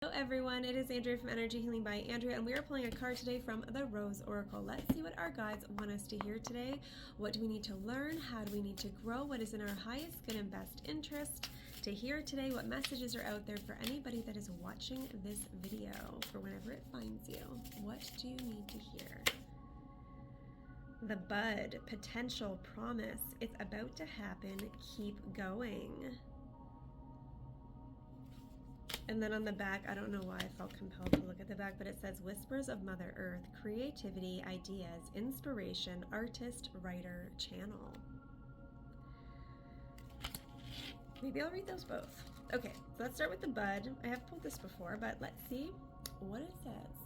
Hello everyone, it is Andrea from Energy Healing by Andrea, and we are pulling a card today from the Rose Oracle. Let's see what our guides want us to hear today. What do we need to learn? How do we need to grow? What is in our highest good and best interest to hear today? What messages are out there for anybody that is watching this video for whenever it finds you? What do you need to hear? The bud, potential, promise. It's about to happen. Keep going. And then on the back, I don't know why I felt compelled to look at the back, but it says Whispers of Mother Earth, creativity, ideas, inspiration, artist, writer, channel. Maybe I'll read those both. Okay, so let's start with the bud. I have pulled this before, but let's see what it says.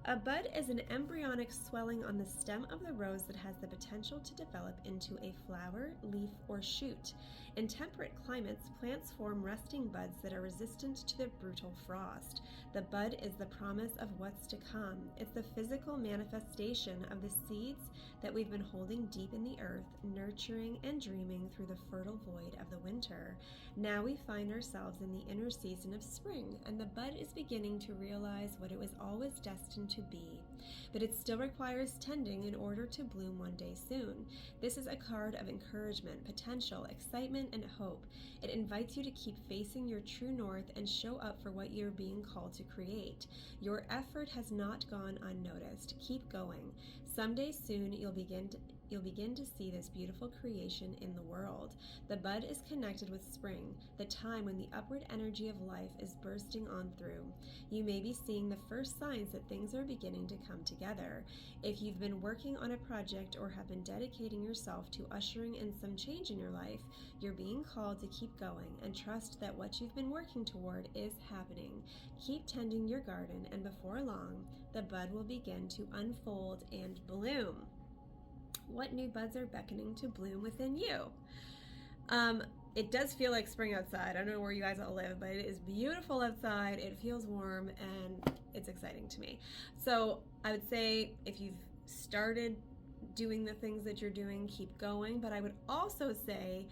A bud is an embryonic swelling on the stem of the rose that has the potential to develop into a flower, leaf, or shoot. In temperate climates, plants form resting buds that are resistant to the brutal frost. The bud is the promise of what's to come. It's the physical manifestation of the seeds that we've been holding deep in the earth, nurturing and dreaming through the fertile void of the winter. Now we find ourselves in the inner season of spring, and the bud is beginning to realize what it was always destined to be, but it still requires tending in order to bloom one day soon. This is a card of encouragement, potential, excitement, and hope. It invites you to keep facing your true north and show up for what you're being called to create. Your effort has not gone unnoticed. Keep going. Someday soon you'll begin to see this beautiful creation in the world. The bud is connected with spring, the time when the upward energy of life is bursting on through. You may be seeing the first signs that things are beginning to come together. If you've been working on a project or have been dedicating yourself to ushering in some change in your life, you're being called to keep going and trust that what you've been working toward is happening. Keep tending your garden, and before long, the bud will begin to unfold and bloom. What new buds are beckoning to bloom within you? It does feel like spring outside. I don't know where you guys all live, but it is beautiful outside. It feels warm and it's exciting to me. So I would say if you've started doing the things that you're doing, keep going. But I would also say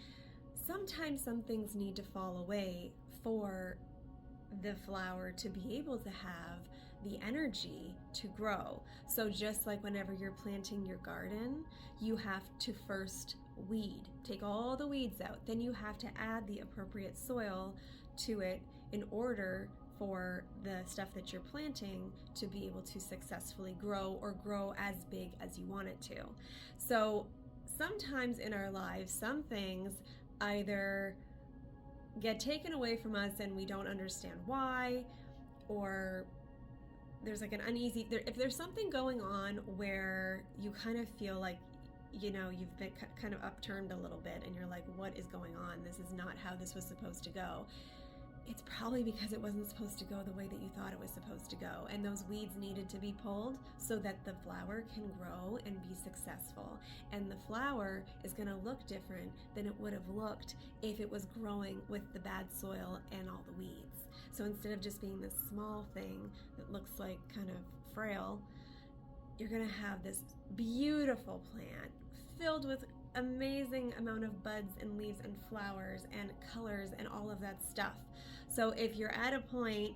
sometimes some things need to fall away for the flower to be able to have the energy to grow. So just like whenever you're planting your garden, you have to first weed, take all the weeds out, then you have to add the appropriate soil to it in order for the stuff that you're planting to be able to successfully grow or grow as big as you want it to. So sometimes in our lives, some things either get taken away from us and we don't understand why, or there's like an uneasy, if there's something going on where you kind of feel like, you know, you've been kind of upturned a little bit and you're like, what is going on? This is not how this was supposed to go. It's probably because it wasn't supposed to go the way that you thought it was supposed to go. And those weeds needed to be pulled so that the flower can grow and be successful. And the flower is going to look different than it would have looked if it was growing with the bad soil and all the weeds. So instead of just being this small thing that looks like kind of frail, you're going to have this beautiful plant filled with amazing amount of buds and leaves and flowers and colors and all of that stuff. So if you're at a point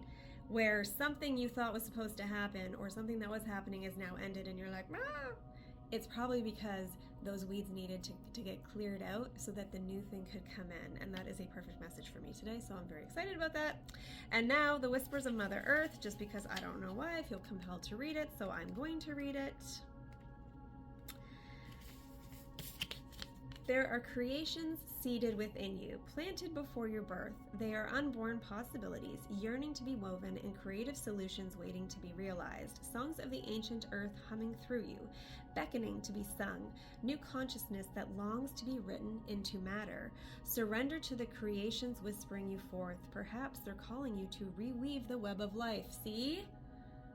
where something you thought was supposed to happen or something that was happening is now ended and you're like, ah, it's probably because those weeds needed to get cleared out so that the new thing could come in. And that is a perfect message for me today, so I'm very excited about that. And now the Whispers of Mother Earth, just because I don't know why I feel compelled to read it, so I'm going to read it. There are creations seeded within you, planted before your birth. They are unborn possibilities, yearning to be woven, and creative solutions waiting to be realized. Songs of the ancient earth humming through you, beckoning to be sung. New consciousness that longs to be written into matter. Surrender to the creations whispering you forth. Perhaps they're calling you to reweave the web of life. See?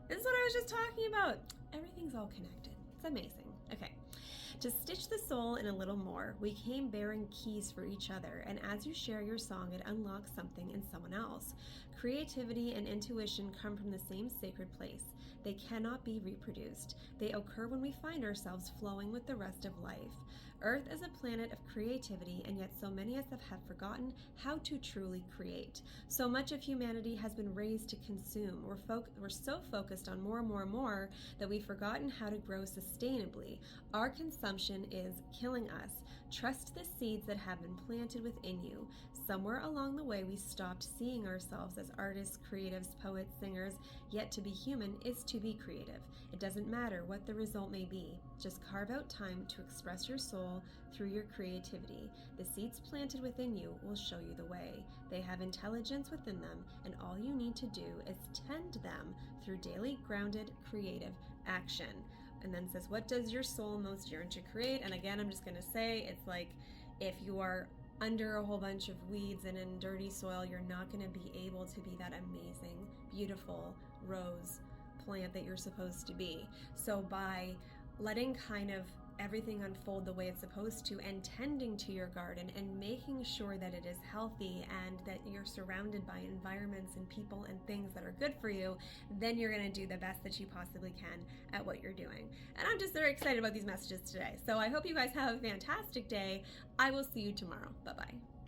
This is what I was just talking about. Everything's all connected. It's amazing. Okay. To stitch the soul in a little more, we came bearing keys for each other, and as you share your song, it unlocks something in someone else. Creativity and intuition come from the same sacred place. They cannot be reproduced. They occur when we find ourselves flowing with the rest of life. Earth is a planet of creativity, and yet so many of us have forgotten how to truly create. So much of humanity has been raised to consume. We're so focused on more that we've forgotten how to grow sustainably. Our consumption is killing us. Trust the seeds that have been planted within you. Somewhere along the way, we stopped seeing ourselves as artists, creatives, poets, singers. Yet to be human is to be creative. It doesn't matter what the result may be. Just carve out time to express your soul through your creativity. The seeds planted within you will show you the way. They have intelligence within them, and all you need to do is tend them through daily grounded creative action. And then says, what does your soul most yearn to create? And again, I'm just going to say, it's like if you are under a whole bunch of weeds and in dirty soil, you're not going to be able to be that amazing, beautiful rose plant that you're supposed to be. So by letting kind of everything unfold the way it's supposed to, and tending to your garden and making sure that it is healthy and that you're surrounded by environments and people and things that are good for you, then you're going to do the best that you possibly can at what you're doing. And I'm just very excited about these messages today. So I hope you guys have a fantastic day. I will see you tomorrow. Bye-bye.